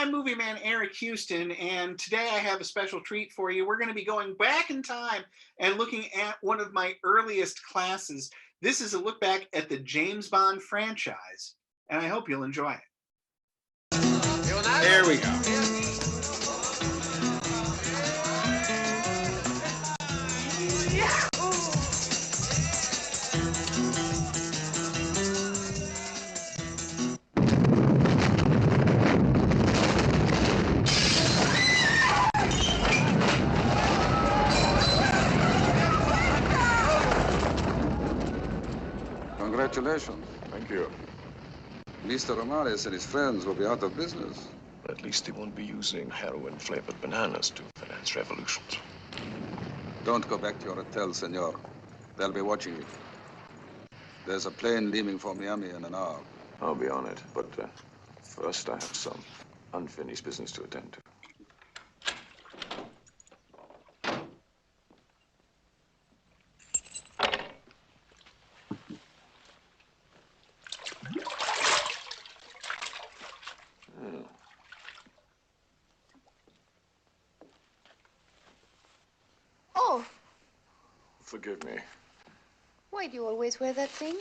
I'm movie man Eric Houston, and today I have a special treat for you. We're going to be going back in time and looking at one of my earliest classes. This is a look back at the James Bond franchise, and I hope you'll enjoy it. There we go. Congratulations. Thank you. Mr. Ramirez and his friends will be out of business. At least they won't be using heroin-flavored bananas to finance revolutions. Don't go back to your hotel, senor. They'll be watching you. There's a plane leaving for Miami in an hour. I'll be on it, but first I have some unfinished business to attend to. Oh, Forgive me. why do you always wear that thing?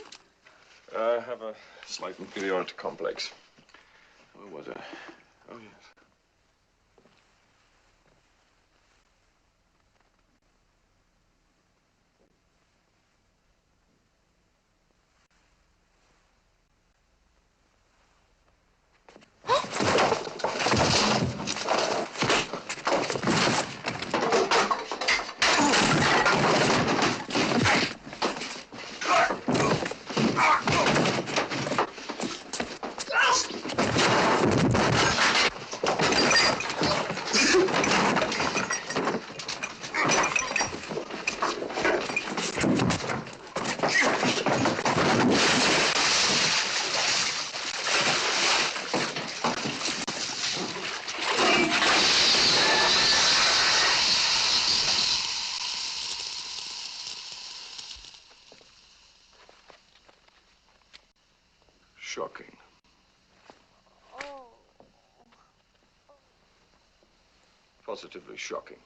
I have a slight inferiority complex. Where was I? Oh, yes. Shocking. Oh. Positively shocking.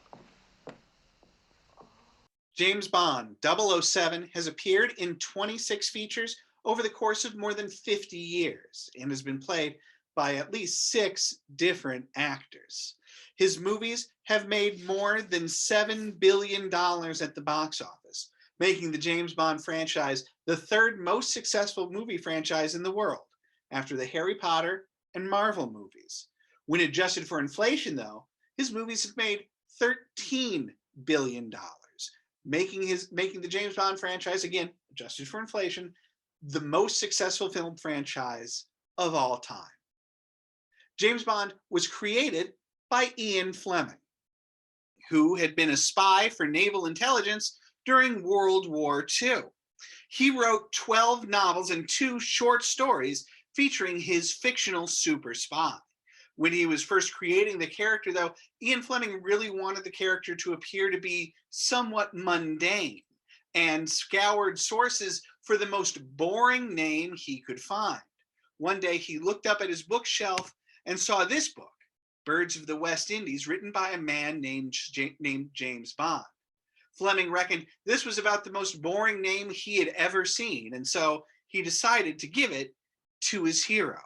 James Bond 007 has appeared in 26 features over the course of more than 50 years and has been played by at least 6 different actors. His movies have made more than $7 billion at the box office, making the James Bond franchise the third most successful movie franchise in the world, after the Harry Potter and Marvel movies. When adjusted for inflation, though, his movies have made $13 billion, making the James Bond franchise, again, adjusted for inflation, the most successful film franchise of all time. James Bond was created by Ian Fleming, who had been a spy for naval intelligence during World War II. He wrote 12 novels and 2 short stories featuring his fictional super spy. When he was first creating the character, though, Ian Fleming really wanted the character to appear to be somewhat mundane and scoured sources for the most boring name he could find. One day he looked up at his bookshelf and saw this book, Birds of the West Indies, written by a man named James Bond. Fleming reckoned this was about the most boring name he had ever seen, and so he decided to give it to his hero.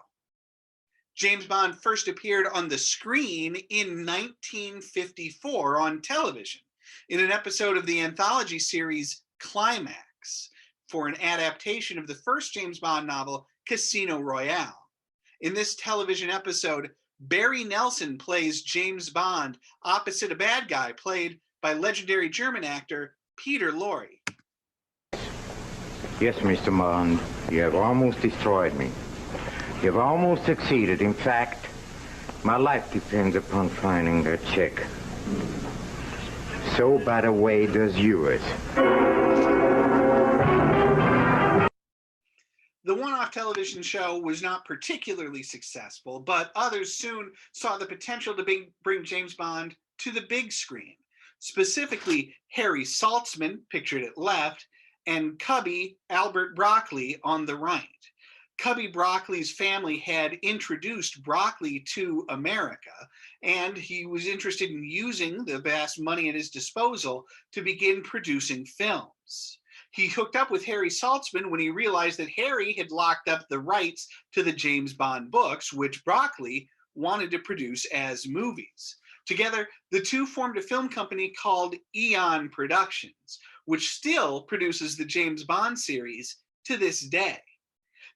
James Bond first appeared on the screen in 1954 on television in an episode of the anthology series Climax for an adaptation of the first James Bond novel, Casino Royale. In this television episode, Barry Nelson plays James Bond opposite a bad guy played by legendary German actor Peter Lorre. Yes, Mr. Bond, you have almost destroyed me. You've almost succeeded. In fact, my life depends upon finding that chick. So, by the way, does yours. The one-off television show was not particularly successful, but others soon saw the potential to bring James Bond to the big screen. Specifically, Harry Saltzman, pictured at left, and Cubby Albert Broccoli on the right. Cubby Broccoli's family had introduced Broccoli to America, and he was interested in using the vast money at his disposal to begin producing films. He hooked up with Harry Saltzman when he realized that Harry had locked up the rights to the James Bond books, which Broccoli wanted to produce as movies. Together, the two formed a film company called Eon Productions, which still produces the James Bond series to this day.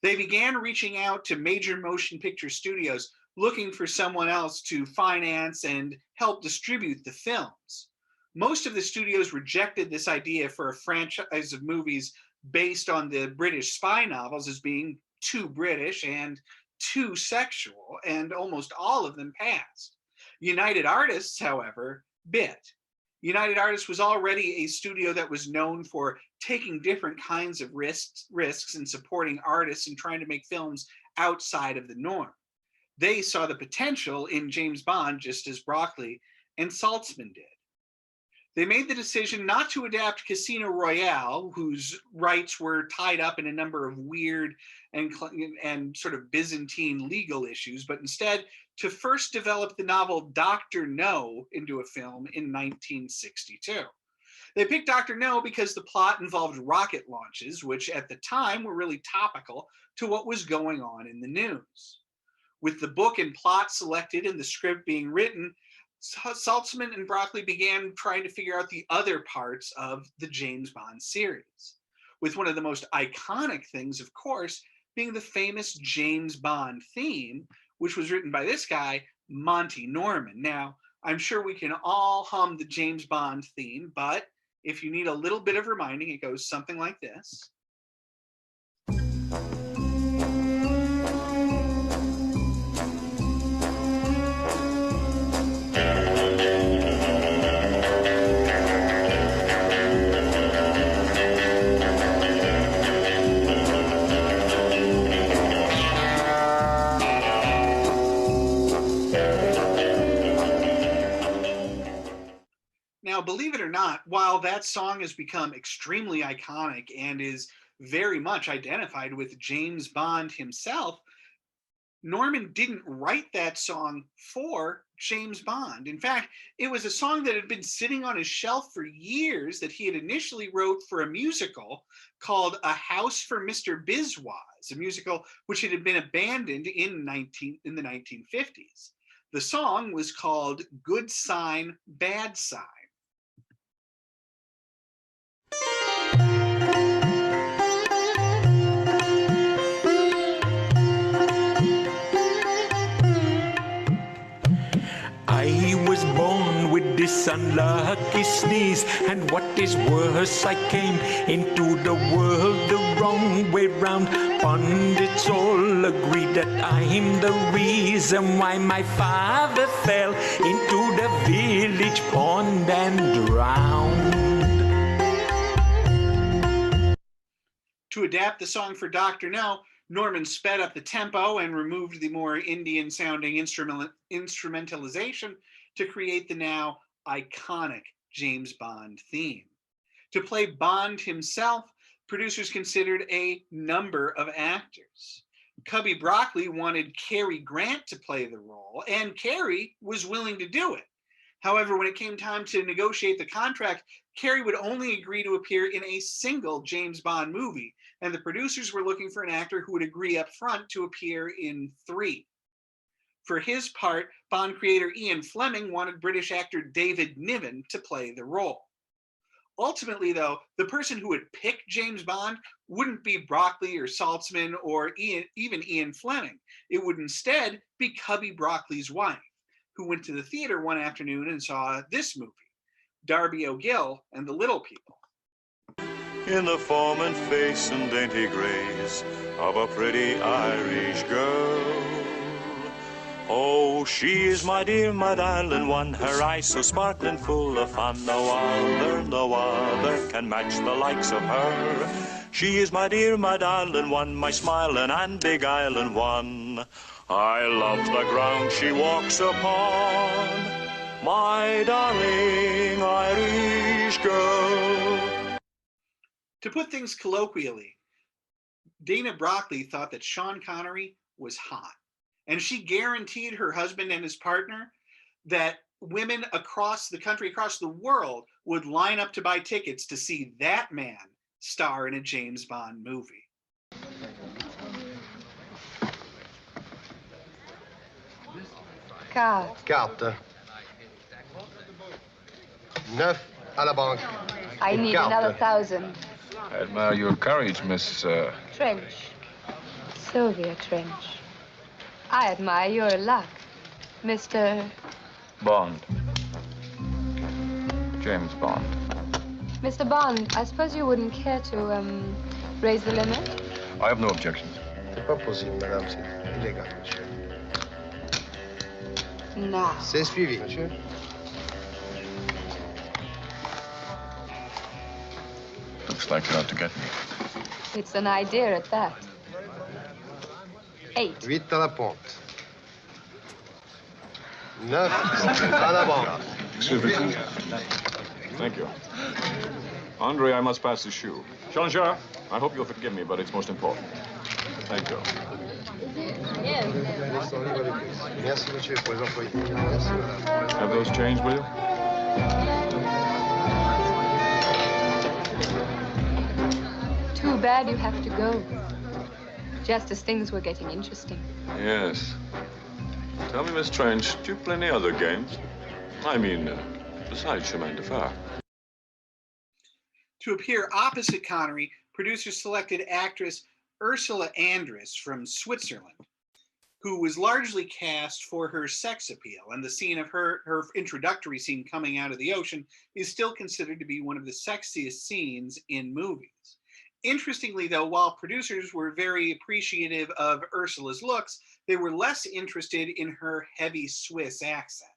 They began reaching out to major motion picture studios looking for someone else to finance and help distribute the films. Most of the studios rejected this idea for a franchise of movies based on the British spy novels as being too British and too sexual, and almost all of them passed. United Artists, however, bit. United Artists was already a studio that was known for taking different kinds of risks and supporting artists and trying to make films outside of the norm. They saw the potential in James Bond just as Broccoli and Saltzman did. They made the decision not to adapt Casino Royale, whose rights were tied up in a number of weird and sort of Byzantine legal issues, but instead to first develop the novel Dr. No into a film in 1962. They picked Dr. No because the plot involved rocket launches, which at the time were really topical to what was going on in the news. With the book and plot selected and the script being written, Saltzman and Broccoli began trying to figure out the other parts of the James Bond series, with one of the most iconic things, of course, being the famous James Bond theme, which was written by this guy, Monty Norman. Now, I'm sure we can all hum the James Bond theme, but if you need a little bit of reminding, it goes something like this. Now, believe it or not, while that song has become extremely iconic and is very much identified with James Bond himself, Norman didn't write that song for James Bond. In fact, it was a song that had been sitting on his shelf for years that he had initially wrote for a musical called A House for Mr. Biswas, a musical which had been abandoned in the 1950s. The song was called Good Sign, Bad Sign. I was born with this unlucky sneeze, and what is worse, I came into the world the wrong way round. Pundits all agree that I'm the reason why my father fell into the village pond and drowned. To adapt the song for Dr. No, Norman sped up the tempo and removed the more Indian-sounding instrumentalization to create the now iconic James Bond theme. To play Bond himself, producers considered a number of actors. Cubby Broccoli wanted Cary Grant to play the role, and Cary was willing to do it. However, when it came time to negotiate the contract, Cary would only agree to appear in a single James Bond movie, and the producers were looking for an actor who would agree up front to appear in 3. For his part, Bond creator Ian Fleming wanted British actor David Niven to play the role. Ultimately, though, the person who would pick James Bond wouldn't be Broccoli or Saltzman or even Ian Fleming. It would instead be Cubby Broccoli's wife, who went to the theater one afternoon and saw this movie, Darby O'Gill and the Little People. In the form and face and dainty grace of a pretty Irish girl. Oh, she is my dear, my darling one, her eyes so sparkling full of fun. No other can match the likes of her. She is my dear, my darling one, my smiling and beguiling one. I love the ground she walks upon, my darling Irish girl. To put things colloquially, Dana Broccoli thought that Sean Connery was hot, and she guaranteed her husband and his partner that women across the country, across the world, would line up to buy tickets to see that man star in a James Bond movie. Carte. 9 à la banque. I need Carte. another 1,000. I admire your courage, Miss... Trench. Sylvia Trench. I admire your luck, Mr. Bond. James Bond. Mr. Bond, I suppose you wouldn't care to, raise the limit? I have no objections. C'est pas possible, madame. C'est illégal, monsieur. No. C'est suivi, monsieur. Looks like you're out to get me. It's an idea at that. 8. 8 à la ponte. 9 à la banque. Excuse me. Thank you. Andre, I must pass the shoe. Jean-Jacques, I hope you'll forgive me, but it's most important. Thank you. Merci, monsieur, pour les employés. Merci, madame. Have those changed, will you? Too bad you have to go. Just as things were getting interesting. Yes. Tell me, Miss Trench, do you play any other games? I mean, besides Chemin de Fer. To appear opposite Connery, producers selected actress Ursula Andress from Switzerland, who was largely cast for her sex appeal, and the scene of her introductory scene coming out of the ocean is still considered to be one of the sexiest scenes in movies. Interestingly, though, while producers were very appreciative of Ursula's looks, they were less interested in her heavy Swiss accent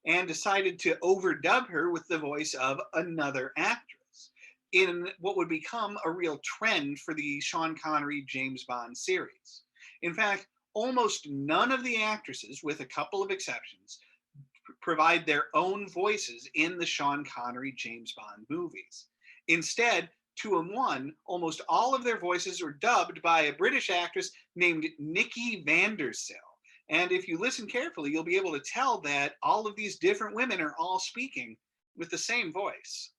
and decided to overdub her with the voice of another actress in what would become a real trend for the Sean Connery James Bond series. In fact, almost none of the actresses, with a couple of exceptions, provide their own voices in the Sean Connery James Bond movies. Instead, 2 and 1, almost all of their voices are dubbed by a British actress named Nikki Vandersill. And if you listen carefully, you'll be able to tell that all of these different women are all speaking with the same voice.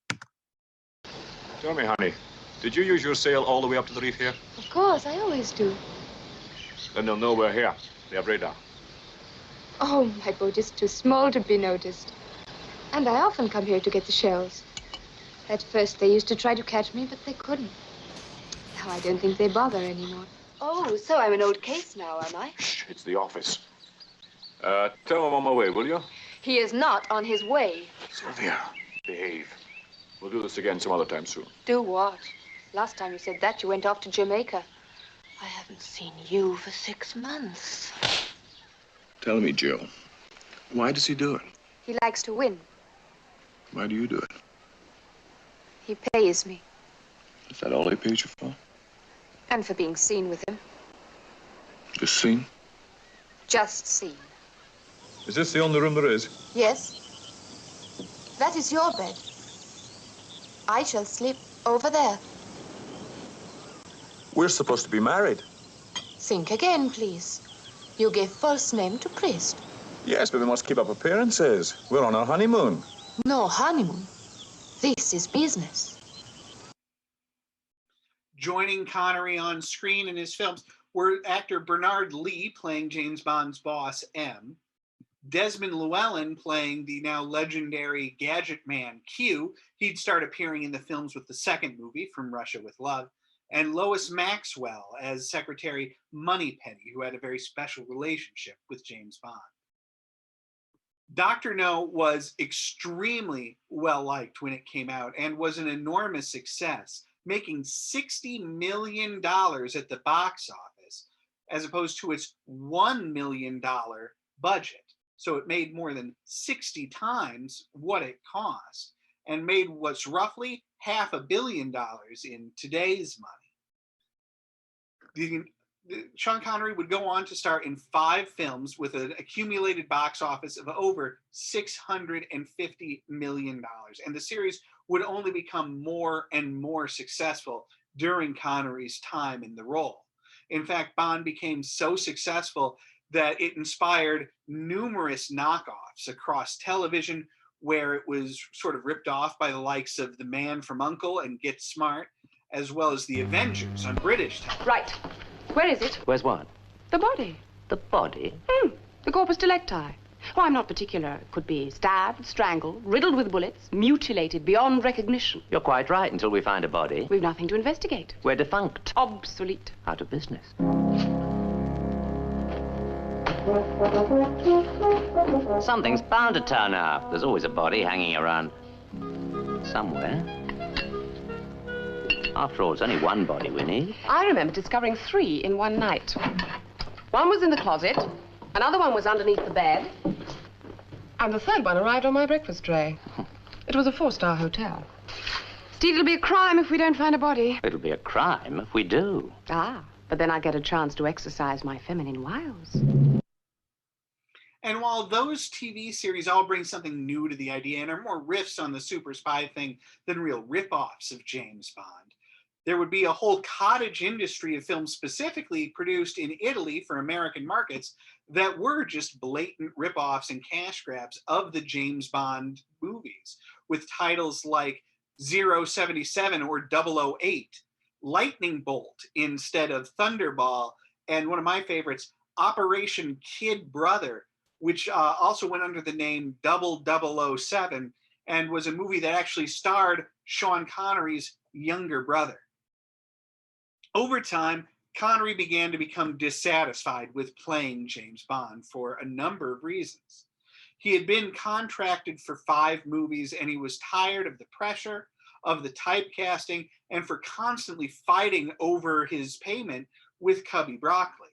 Tell me, honey, did you use your sail all the way up to the reef here? Of course, I always do. Then they'll know we're here. They have radar. Oh, my boat is too small to be noticed. And I often come here to get the shells. At first, they used to try to catch me, but they couldn't. Now I don't think they bother anymore. Oh, so I'm an old case now, am I? Shh, it's the office. Tell him I'm on my way, will you? He is not on his way. Sylvia, behave. We'll do this again some other time soon. Do what? Last time you said that, you went off to Jamaica. I haven't seen you for 6 months. Tell me, Jill, why does he do it? He likes to win. Why do you do it? He pays me. Is that all he pays you for? And for being seen with him. Just seen? Just seen. Is this the only room there is? Yes. That is your bed. I shall sleep over there. We're supposed to be married. Think again, please. You gave false name to priest. Yes, but we must keep up appearances. We're on our honeymoon. No honeymoon. This is business. Joining Connery on screen in his films were actor Bernard Lee playing James Bond's boss M, Desmond Llewellyn playing the now legendary gadget man Q. He'd start appearing in the films with the second movie, From Russia with Love, and Lois Maxwell as Secretary Moneypenny, who had a very special relationship with James Bond. Dr. No was extremely well-liked when it came out and was an enormous success, making $60 million at the box office, as opposed to its $1 million budget. So it made more than 60 times what it cost and made what's roughly $500 million in today's money. Sean Connery would go on to star in 5 films with an accumulated box office of over $650 million. And the series would only become more and more successful during Connery's time in the role. In fact, Bond became so successful that it inspired numerous knockoffs across television, where it was sort of ripped off by the likes of The Man from U.N.C.L.E. and Get Smart, as well as The Avengers on British television. Right. Where is it? Where's what? The body. The body? The corpus delicti. Oh, I'm not particular. It could be stabbed, strangled, riddled with bullets, mutilated beyond recognition. You're quite right until we find a body. We've nothing to investigate. We're defunct. Obsolete. Out of business. Something's bound to turn up. There's always a body hanging around somewhere. After all, it's only one body we need. I remember discovering 3 in one night. One was in the closet, another one was underneath the bed, and the third one arrived on my breakfast tray. It was a 4-star hotel. Steve, it'll be a crime if we don't find a body. It'll be a crime if we do. Ah, but then I get a chance to exercise my feminine wiles. And while those TV series all bring something new to the idea and are more riffs on the super spy thing than real rip-offs of James Bond, there would be a whole cottage industry of films specifically produced in Italy for American markets that were just blatant rip-offs and cash grabs of the James Bond movies, with titles like 077 or 008, Lightning Bolt instead of Thunderball, and one of my favorites, Operation Kid Brother, which also went under the name 007 and was a movie that actually starred Sean Connery's younger brother. Over time, Connery began to become dissatisfied with playing James Bond for a number of reasons. He had been contracted for 5 movies, and he was tired of the pressure, of the typecasting, and for constantly fighting over his payment with Cubby Broccoli.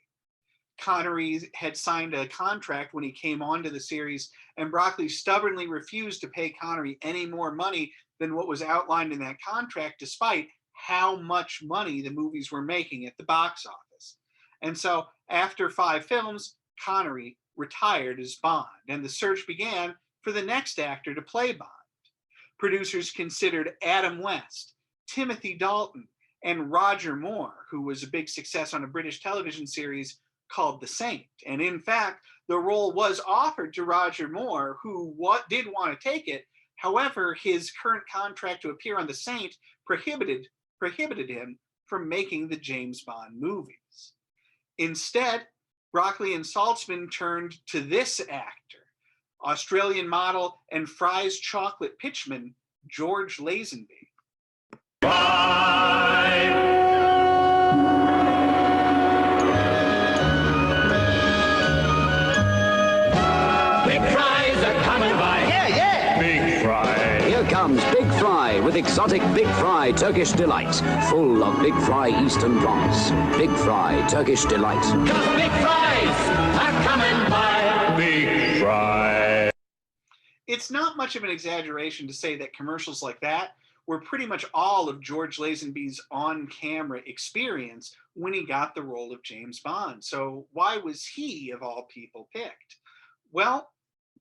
Connery had signed a contract when he came onto the series, and Broccoli stubbornly refused to pay Connery any more money than what was outlined in that contract, despite how much money the movies were making at the box office. And so after 5 films, Connery retired as Bond, and the search began for the next actor to play Bond. Producers considered Adam West, Timothy Dalton, and Roger Moore, who was a big success on a British television series called The Saint. And in fact, the role was offered to Roger Moore, who did want to take it. However, his current contract to appear on The Saint prohibited him from making the James Bond movies. Instead, Broccoli and Saltzman turned to this actor, Australian model and Fry's chocolate pitchman, George Lazenby. Big fries are coming by. Yeah. Big fry. Here comes Big Fry with exotic Big Fry Turkish delights, full of Big Fry Eastern promise. Big Fry Turkish delights. 'Cause big fries are coming by. Big Fry. It's not much of an exaggeration to say that commercials like that were pretty much all of George Lazenby's on-camera experience when he got the role of James Bond. So why was he, of all people, picked? Well,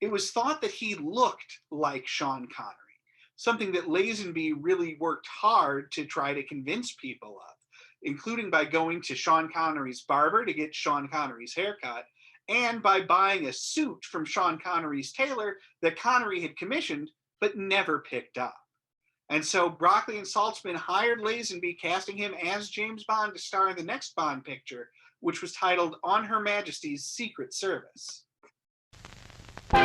it was thought that he looked like Sean Connery, something that Lazenby really worked hard to try to convince people of, including by going to Sean Connery's barber to get Sean Connery's haircut, and by buying a suit from Sean Connery's tailor that Connery had commissioned but never picked up. And so Broccoli and Saltzman hired Lazenby, casting him as James Bond to star in the next Bond picture, which was titled On Her Majesty's Secret Service. Far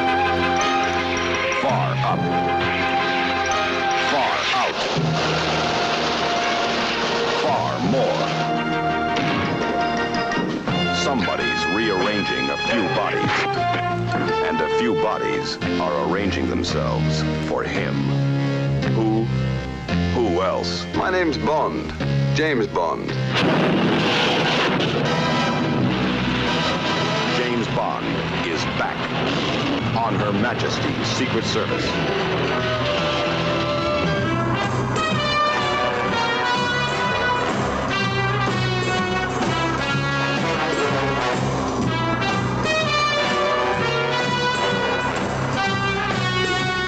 up. Far out. Far more. Somebody's rearranging a few bodies. And a few bodies are arranging themselves for him. Who else? My name's Bond. James Bond. James Bond is back. On Her Majesty's Secret Service.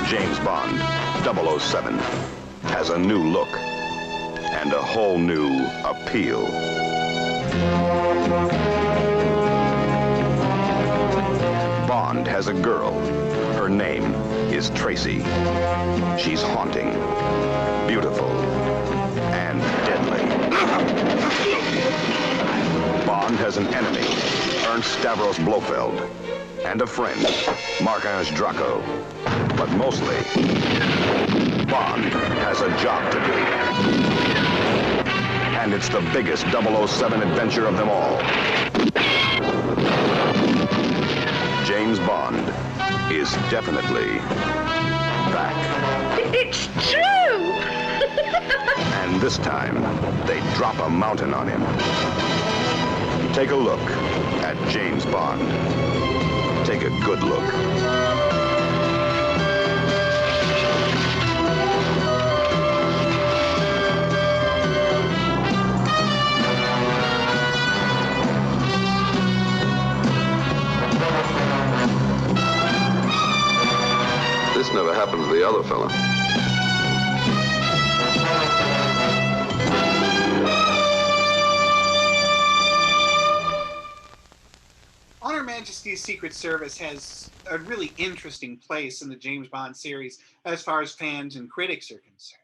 James Bond, 007, has a new look and a whole new appeal. Bond has a girl. Her name is Tracy. She's haunting, beautiful, and deadly. Bond has an enemy, Ernst Stavros Blofeld, and a friend, Marc-Ange Draco. But mostly, Bond has a job to do. And it's the biggest 007 adventure of them all. James Bond is definitely back. It's true! And this time, they drop a mountain on him. Take a look at James Bond. Take a good look. This never happened to the other fella. On Her Majesty's Secret Service has a really interesting place in the James Bond series as far as fans and critics are concerned.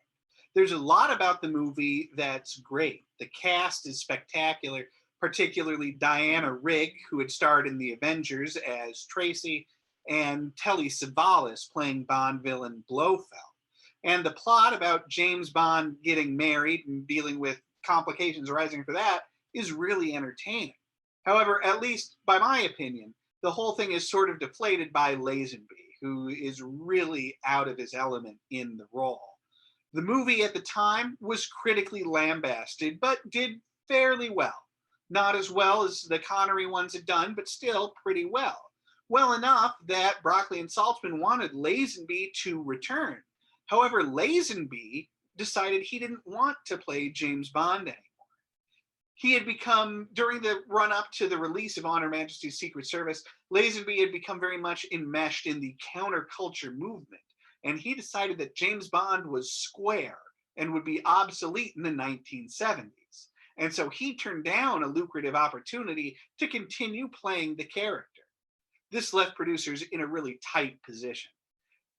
There's a lot about the movie that's great. The cast is spectacular, particularly Diana Rigg, who had starred in The Avengers as Tracy, and Telly Savalas playing Bond villain Blofeld. And the plot about James Bond getting married and dealing with complications arising for that is really entertaining. However, at least by my opinion, the whole thing is sort of deflated by Lazenby, who is really out of his element in the role. The movie at the time was critically lambasted, but did fairly well. Not as well as the Connery ones had done, but still pretty well. Well enough that Broccoli and Saltzman wanted Lazenby to return. However, Lazenby decided he didn't want to play James Bond anymore. He had become, during the run-up to the release of On Her Majesty's Secret Service, Lazenby had become very much enmeshed in the counterculture movement, and he decided that James Bond was square and would be obsolete in the 1970s. And so he turned down a lucrative opportunity to continue playing the character. This left producers in a really tight position.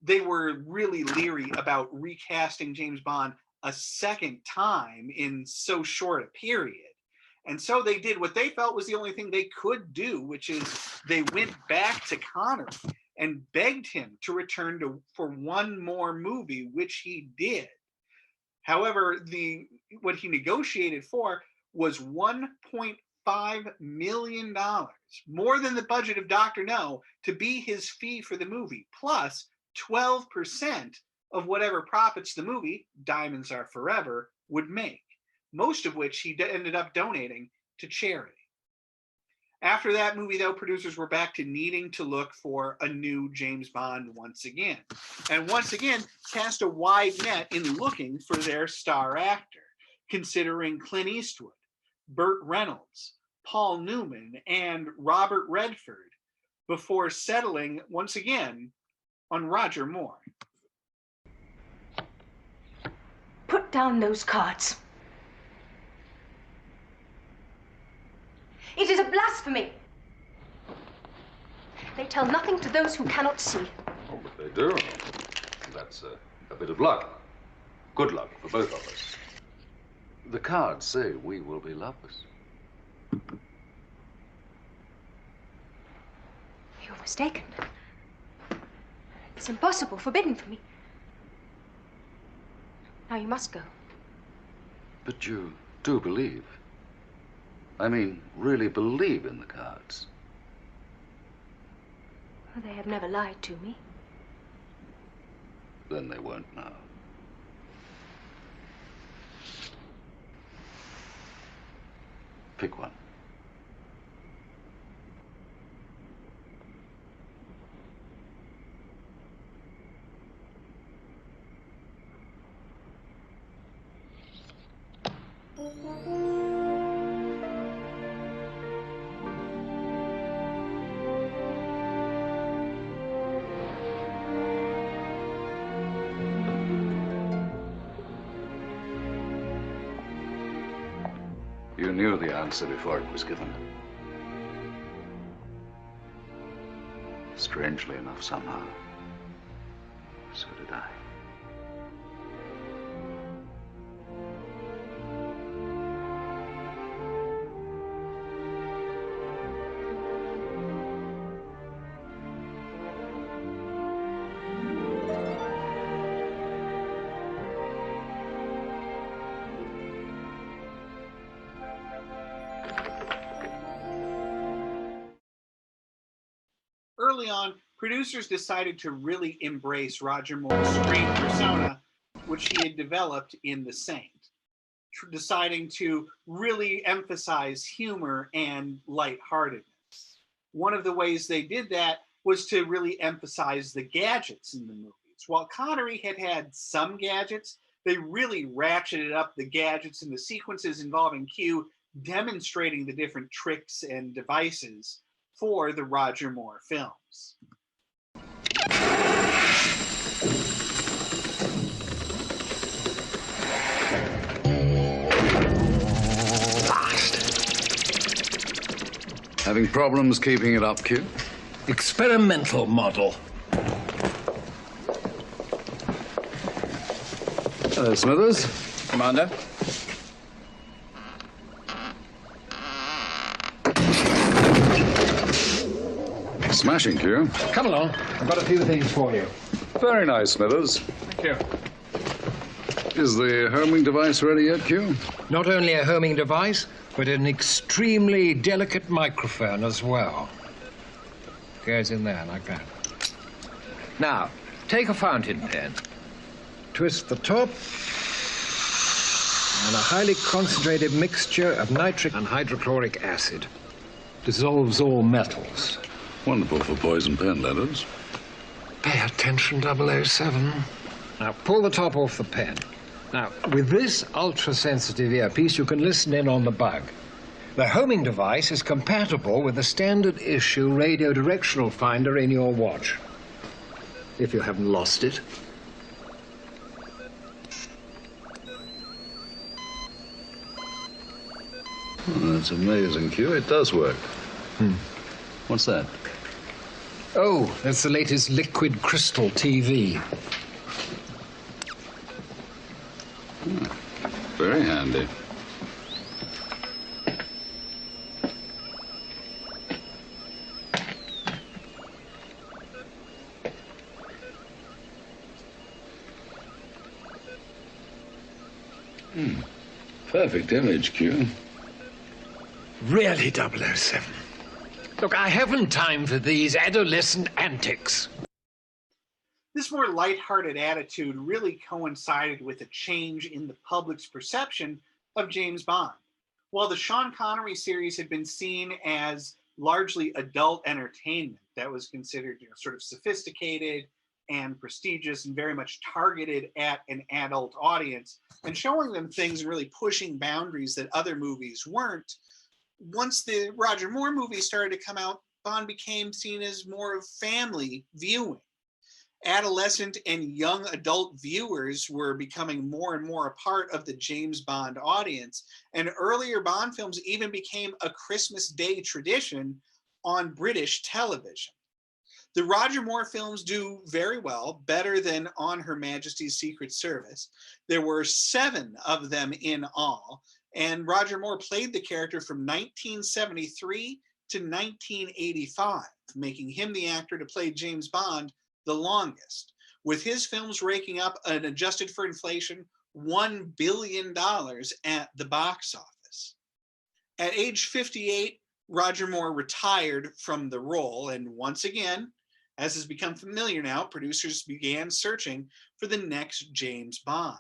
They were really leery about recasting James Bond a second time in so short a period. And so they did what they felt was the only thing they could do, which is they went back to Connery and begged him to return for one more movie, which he did. However, what he negotiated for was $1.5 million, more than the budget of Dr. No, to be his fee for the movie, plus 12% of whatever profits the movie, Diamonds Are Forever, would make, most of which he ended up donating to charity. After that movie, though, producers were back to needing to look for a new James Bond once again. And once again, cast a wide net in looking for their star actor, considering Clint Eastwood, Burt Reynolds, Paul Newman, and Robert Redford, before settling once again on Roger Moore. Put down those cards. It is a blasphemy. They tell nothing to those who cannot see. Oh, but they do. That's a bit of luck. Good luck for both of us. The cards say we will be lovers. You're mistaken. It's impossible, forbidden for me. Now you must go. But you do believe. I mean, really believe in the cards. Well, they have never lied to me. Then they won't now. Pick one. knew the answer before it was given. Strangely enough, somehow, so did I. Early on, producers decided to really embrace Roger Moore's screen persona, which he had developed in The Saint, deciding to really emphasize humor and lightheartedness. One of the ways they did that was to really emphasize the gadgets in the movies. While Connery had had some gadgets, they really ratcheted up the gadgets in the sequences involving Q, demonstrating the different tricks and devices for the Roger Moore films. Having problems keeping it up, Q? Experimental model. Hello, Smithers. Commander. Smashing, Q. Come along. I've got a few things for you. Very nice, Smithers. Thank you. Is the homing device ready yet, Q? Not only a homing device, but an extremely delicate microphone as well. Goes in there like that. Now, take a fountain pen. Twist the top. And a highly concentrated mixture of nitric and hydrochloric acid. Dissolves all metals. Wonderful for poison pen letters. Pay attention, 007. Now, pull the top off the pen. Now, with this ultra-sensitive earpiece, you can listen in on the bug. The homing device is compatible with the standard issue radio directional finder in your watch. If you haven't lost it. Oh, that's amazing, Q. It does work. What's that? Oh, that's the latest liquid crystal TV. Very handy. Perfect image, Q. Really, 007. Look, I haven't time for these adolescent antics. This more lighthearted attitude really coincided with a change in the public's perception of James Bond. While the Sean Connery series had been seen as largely adult entertainment that was considered, sort of sophisticated and prestigious and very much targeted at an adult audience and showing them things and really pushing boundaries that other movies weren't, once the Roger Moore movies started to come out, Bond became seen as more of family viewing. Adolescent and young adult viewers were becoming more and more a part of the James Bond audience, and earlier Bond films even became a Christmas Day tradition on British television. The Roger Moore films do very well, better than On Her Majesty's Secret Service. There were 7 of them in all, and Roger Moore played the character from 1973 to 1985, making him the actor to play James Bond the longest, with his films raking up an adjusted for inflation $1 billion at the box office. At age 58, Roger Moore retired from the role, and once again, as has become familiar now, producers began searching for the next James Bond.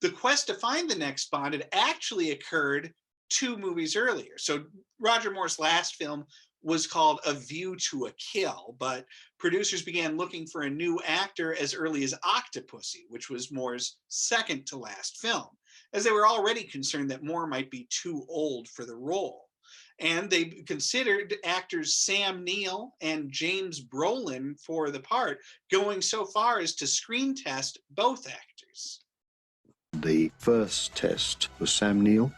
The quest to find the next Bond had actually occurred 2 movies earlier. So Roger Moore's last film was called A View to a Kill, but producers began looking for a new actor as early as Octopussy, which was Moore's second to last film, as they were already concerned that Moore might be too old for the role. And they considered actors Sam Neill and James Brolin for the part, going so far as to screen test both actors. The first test was Sam Neill.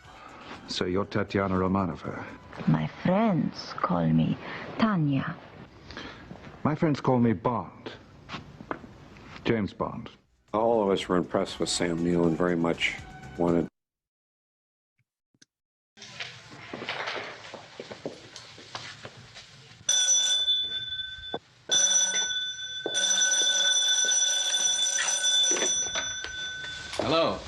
So you're Tatiana Romanova. My friends call me Tanya. My friends call me Bond. James Bond. All of us were impressed with Sam Neill and very much wanted. Hello.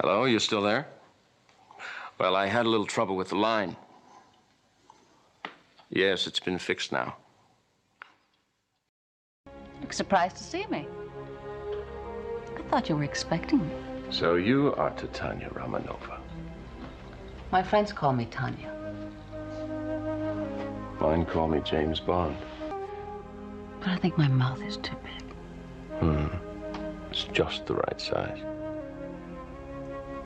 Hello, you still there? Well, I had a little trouble with the line. Yes, it's been fixed now. Look surprised to see me. I thought you were expecting me. So you are Tatiana Romanova. My friends call me Tanya. Mine call me James Bond. But I think my mouth is too big. It's just the right size.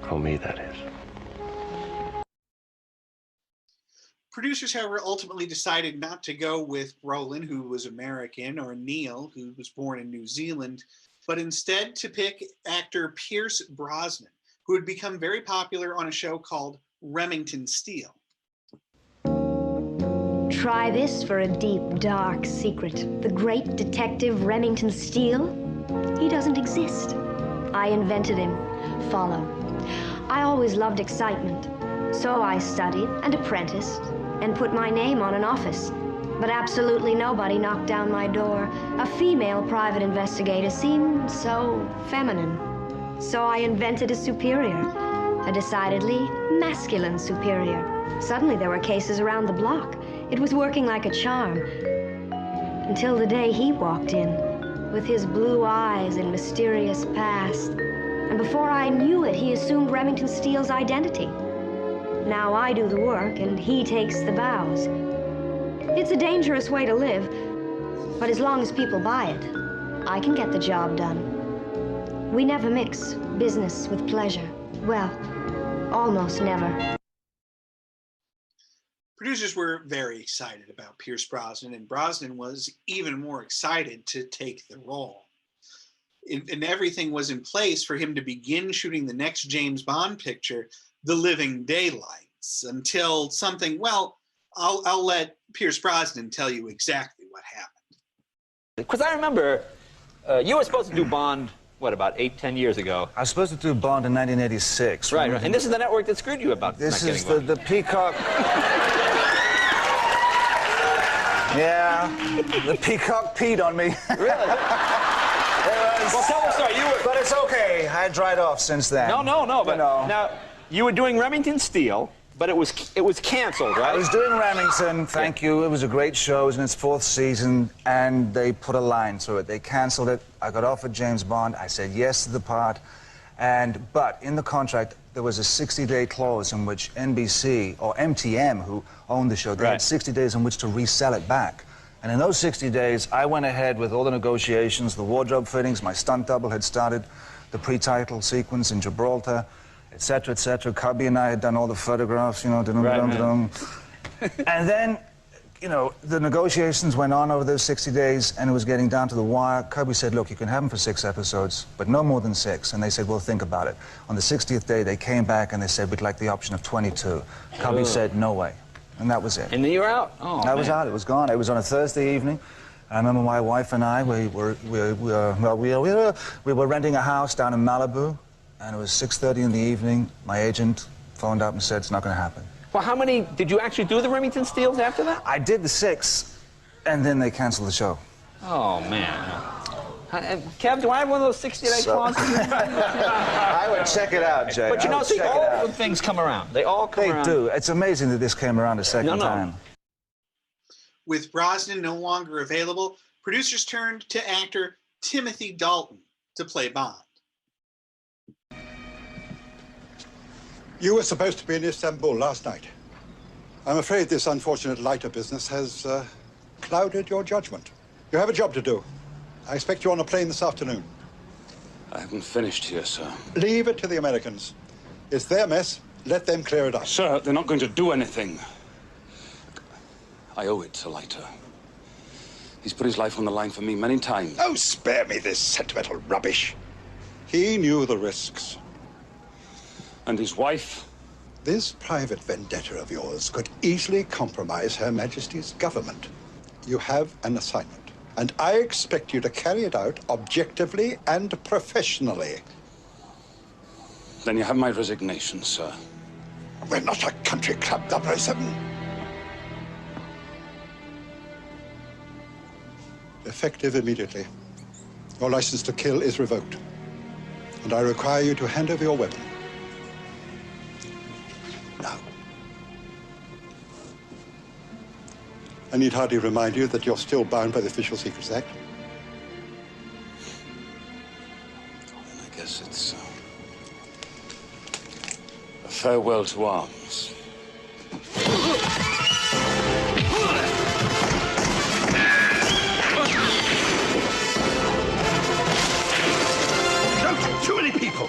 For me, that is. Producers, however, ultimately decided not to go with Brolin, who was American, or Neil, who was born in New Zealand, but instead to pick actor Pierce Brosnan, who had become very popular on a show called Remington Steele. Try this for a deep, dark secret. The great detective Remington Steele, he doesn't exist. I invented him. Follow. I always loved excitement, so I studied and apprenticed and put my name on an office. But absolutely nobody knocked down my door. A female private investigator seemed so feminine. So I invented a superior, a decidedly masculine superior. Suddenly there were cases around the block. It was working like a charm. Until the day he walked in, with his blue eyes and mysterious past. And before I knew it, he assumed Remington Steele's identity. Now I do the work, and he takes the bows. It's a dangerous way to live, but as long as people buy it, I can get the job done. We never mix business with pleasure. Well, almost never. Producers were very excited about Pierce Brosnan, and Brosnan was even more excited to take the role. And everything was in place for him to begin shooting the next James Bond picture, The Living Daylights, until something, well, I'll let Pierce Brosnan tell you exactly what happened. Because I remember you were supposed to do Bond, what, about 8-10 years ago? I was supposed to do Bond in 1986. Right, right. And this is the network that screwed you about this not is getting the Peacock. Yeah, the Peacock peed on me. Really? Well, tell us, sorry, you were... But it's okay. I dried off since then. No, but now, you were doing Remington Steele, but it was canceled, right? I was doing Remington, thank you. It was a great show. It was in its 4th season, and they put a line through it. They canceled it. I got offered James Bond. I said yes to the part. But in the contract, there was a 60-day clause in which NBC, or MTM, who owned the show, they had 60 days in which to resell it back. And in those 60 days, I went ahead with all the negotiations, the wardrobe fittings, my stunt double had started the pre-title sequence in Gibraltar, etc., etc. Cubby and I had done all the photographs, you know, and then, you know, the negotiations went on over those 60 days, and it was getting down to the wire. Cubby said, look, you can have them for 6 episodes, but no more than 6. And they said, well, think about it. On the 60th day, they came back and they said, we'd like the option of 22. Cubby said, no way. And that was it. And then you were out? Oh, that was out. It was gone. It was on a Thursday evening. I remember my wife and I, we were renting a house down in Malibu, and it was 6:30 in the evening. My agent phoned up and said, it's not going to happen. Well, how many, did you actually do the Remington Steeles after that? I did the 6, and then they canceled the show. Oh, man. Kev, do I have one of those 60-day clauses? I would check it out, Jay. But you know, see, all good things come around. They all come around. They do. It's amazing that this came around a second time. With Brosnan no longer available, producers turned to actor Timothy Dalton to play Bond. You were supposed to be in Istanbul last night. I'm afraid this unfortunate lighter business has clouded your judgment. You have a job to do. I expect you on a plane this afternoon. I haven't finished here, sir. Leave it to the Americans. It's their mess. Let them clear it up. Sir, they're not going to do anything. I owe it to Leiter. He's put his life on the line for me many times. Oh, spare me this sentimental rubbish. He knew the risks. And his wife? This private vendetta of yours could easily compromise Her Majesty's government. You have an assignment, and I expect you to carry it out objectively and professionally. Then you have my resignation, sir. We're not a country club, 007. Effective immediately. Your license to kill is revoked, and I require you to hand over your weapon. Now. I need hardly remind you that you're still bound by the Official Secrets Act. I guess it's a farewell to arms. Too many people!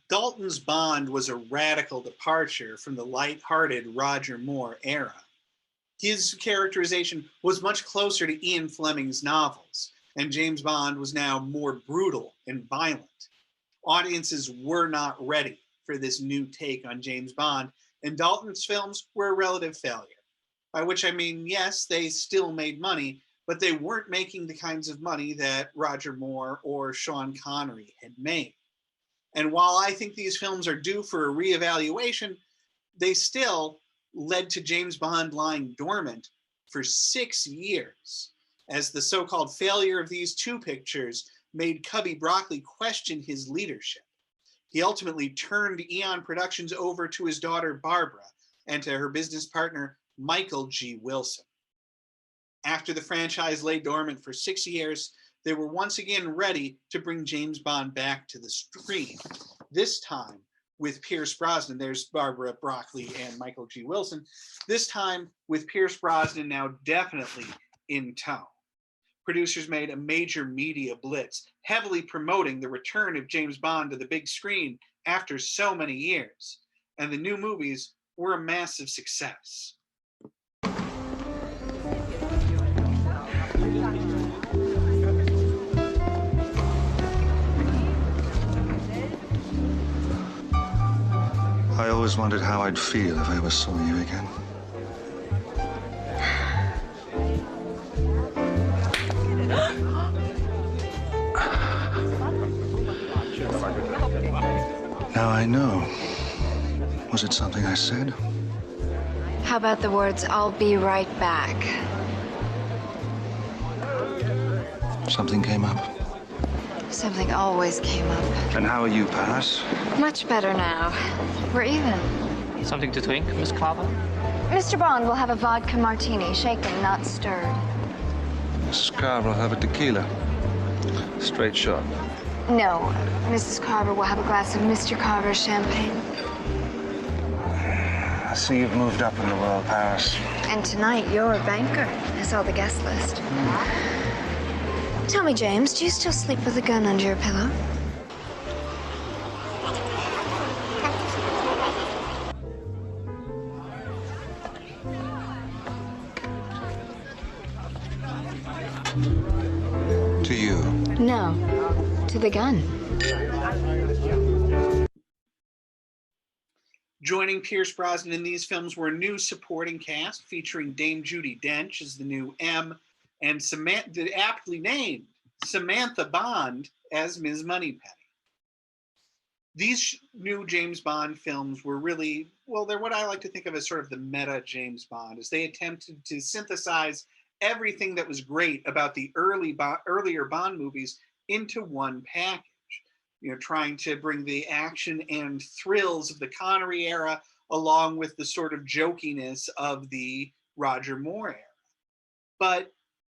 Dalton's Bond was a radical departure from the light-hearted Roger Moore era. His characterization was much closer to Ian Fleming's novels, and James Bond was now more brutal and violent. Audiences were not ready for this new take on James Bond, and Dalton's films were a relative failure. By which I mean, yes, they still made money, but they weren't making the kinds of money that Roger Moore or Sean Connery had made. And while I think these films are due for a reevaluation, they still led to James Bond lying dormant for 6 years, as the so-called failure of these two pictures made Cubby Broccoli question his leadership. He ultimately turned Eon Productions over to his daughter Barbara and to her business partner Michael G. Wilson. After the franchise lay dormant for 6 years, they were once again ready to bring James Bond back to the screen. This time with Pierce Brosnan. There's Barbara Broccoli and Michael G. Wilson. This time with Pierce Brosnan now definitely in tow. Producers made a major media blitz, heavily promoting the return of James Bond to the big screen after so many years. And the new movies were a massive success. I always wondered how I'd feel if I ever saw you again. Now I know. Was it something I said? How about the words, "I'll be right back"? Something came up. Something always came up. And how are you, Paris? Much better now. We're even. Something to drink, Miss Carver? Mr. Bond will have a vodka martini, shaken, not stirred. Mrs. Carver will have a tequila. Straight shot. No, Mrs. Carver will have a glass of Mr. Carver's champagne. I see you've moved up in the world, Paris. And tonight, you're a banker. I saw the guest list. Tell me, James, do you still sleep with a gun under your pillow? To you. No, to the gun. Joining Pierce Brosnan in these films were a new supporting cast featuring Dame Judi Dench as the new M, and the aptly named Samantha Bond as Ms. Moneypenny. These new James Bond films were really, well, they're what I like to think of as sort of the meta James Bond, as they attempted to synthesize everything that was great about the earlier Bond movies into one package. You know, trying to bring the action and thrills of the Connery era along with the sort of jokiness of the Roger Moore era. But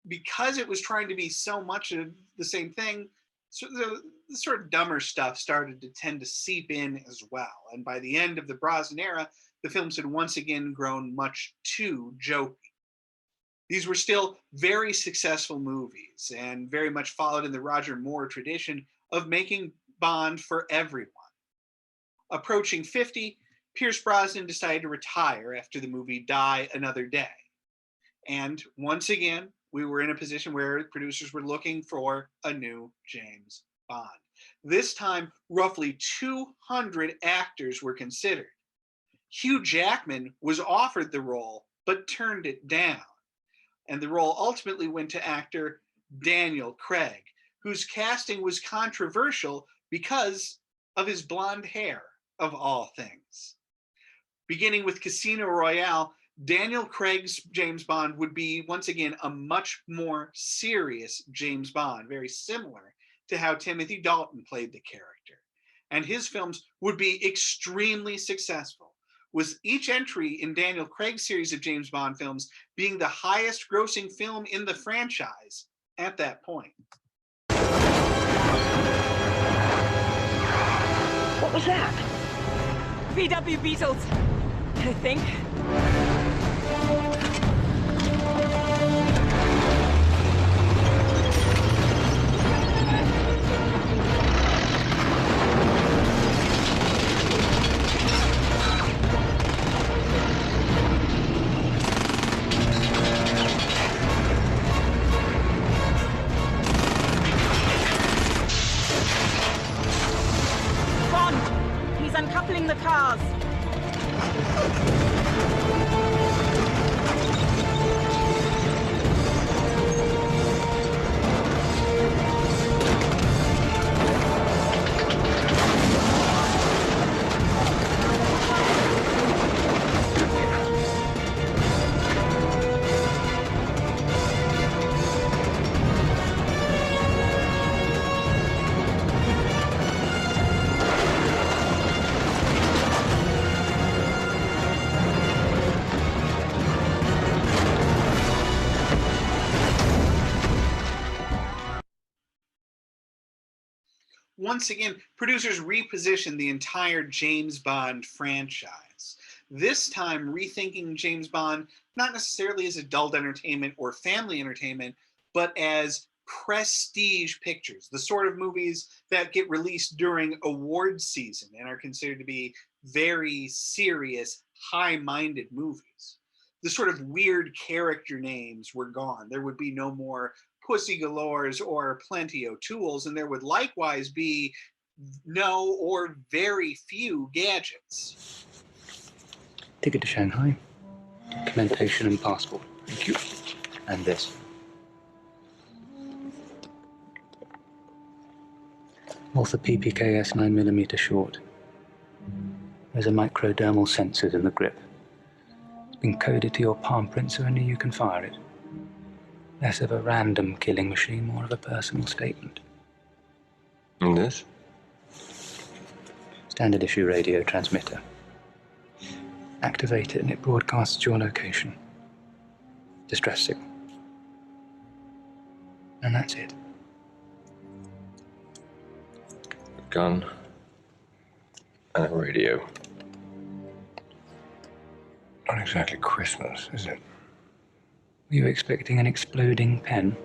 because it was trying to be so much of the same thing, so the sort of dumber stuff started to tend to seep in as well. And by the end of the Brosnan era, the films had once again grown much too jokey. These were still very successful movies and very much followed in the Roger Moore tradition of making Bond for everyone. Approaching 50, Pierce Brosnan decided to retire after the movie Die Another Day. And once again, we were in a position where producers were looking for a new James Bond. This time, roughly 200 actors were considered. Hugh Jackman was offered the role, but turned it down. And the role ultimately went to actor Daniel Craig, whose casting was controversial because of his blonde hair, of all things. Beginning with Casino Royale, Daniel Craig's James Bond would be, once again, a much more serious James Bond, very similar to how Timothy Dalton played the character. And his films would be extremely successful, with each entry in Daniel Craig's series of James Bond films being the highest grossing film in the franchise at that point. What was that? VW Beetles, I think. Bond, he's uncoupling the cars. Once again, producers repositioned the entire James Bond franchise. This time, rethinking James Bond not necessarily as adult entertainment or family entertainment, but as prestige pictures, the sort of movies that get released during award season and are considered to be very serious, high-minded movies. The sort of weird character names were gone. There would be no more Pussy Galores or Plenty O'Toole's, and there would likewise be no or very few gadgets. Ticket to Shanghai, documentation and passport. Thank you. And this. Walther PPKS 9mm short. There's a microdermal sensor in the grip. It's been coded to your palm print so only you can fire it. Less of a random killing machine, more of a personal statement. And this? Standard issue radio transmitter. Activate it and it broadcasts your location. Distress signal. And that's it. A gun and a radio. Not exactly Christmas, is it? Were you expecting an exploding pen?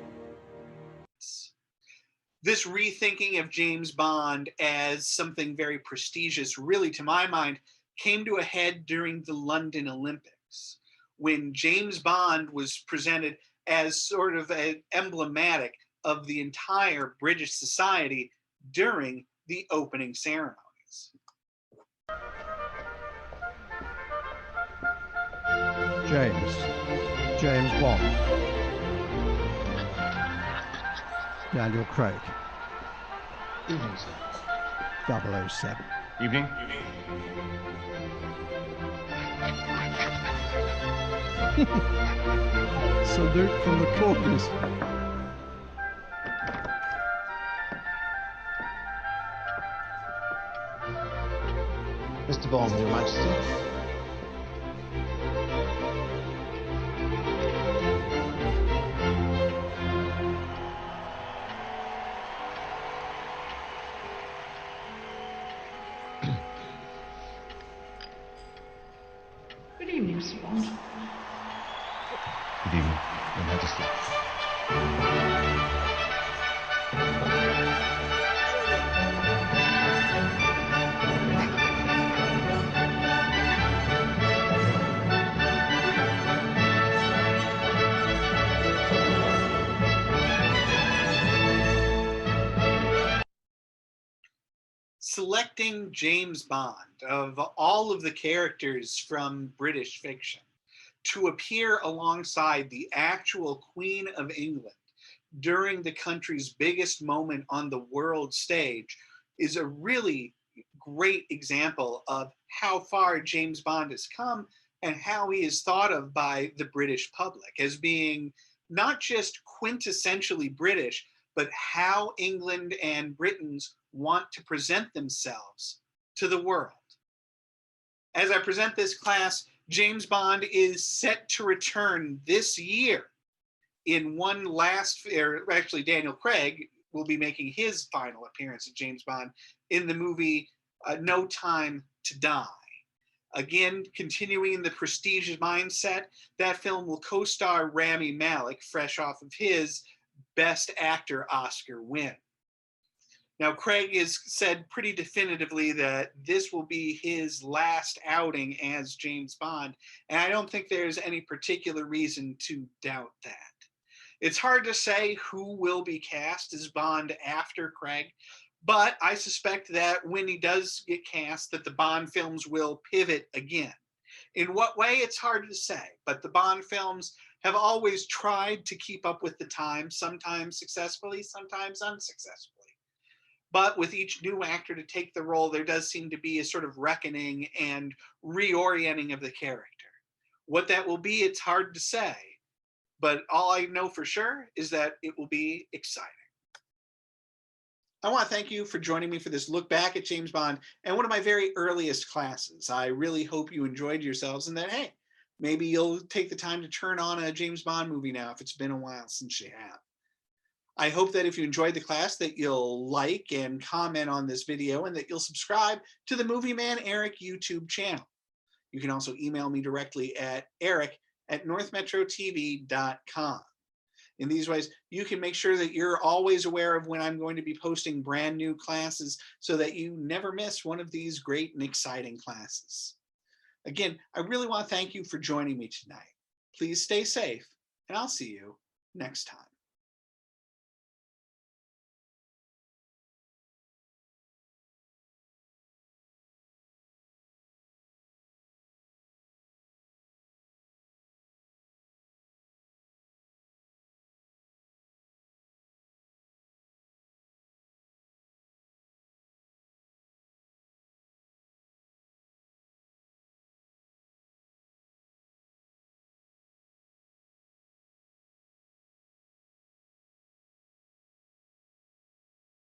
This rethinking of James Bond as something very prestigious, really, to my mind, came to a head during the London Olympics, when James Bond was presented as sort of emblematic of the entire British society during the opening ceremonies. James Bond. Daniel Craig. 007. Evening. Salute from the corners. Mr. Bond, Your Majesty. Good evening, Mr. Bond. Good evening, Your Majesty. Selecting James Bond, of all of the characters from British fiction, to appear alongside the actual Queen of England during the country's biggest moment on the world stage is a really great example of how far James Bond has come and how he is thought of by the British public as being not just quintessentially British, but how England and Britons want to present themselves to the world. As I present this class, James Bond is set to return this year in one last, or actually Daniel Craig will be making his final appearance of James Bond in the movie No Time to Die. Again, continuing the prestige mindset, that film will co-star Rami Malek, fresh off of his Best Actor Oscar win. Now, Craig has said pretty definitively that this will be his last outing as James Bond, and I don't think there's any particular reason to doubt that. It's hard to say who will be cast as Bond after Craig, but I suspect that when he does get cast, that the Bond films will pivot again. In what way, it's hard to say, but the Bond films have always tried to keep up with the times, sometimes successfully, sometimes unsuccessfully. But with each new actor to take the role, there does seem to be a sort of reckoning and reorienting of the character. What that will be, it's hard to say, but all I know for sure is that it will be exciting. I want to thank you for joining me for this look back at James Bond and one of my very earliest classes. I really hope you enjoyed yourselves and that, hey, maybe you'll take the time to turn on a James Bond movie now if it's been a while since you have. I hope that if you enjoyed the class that you'll like and comment on this video and that you'll subscribe to the Movie Man Eric YouTube channel. You can also email me directly at eric@northmetrotv.com. In these ways, you can make sure that you're always aware of when I'm going to be posting brand new classes so that you never miss one of these great and exciting classes. Again, I really want to thank you for joining me tonight. Please stay safe, and I'll see you next time.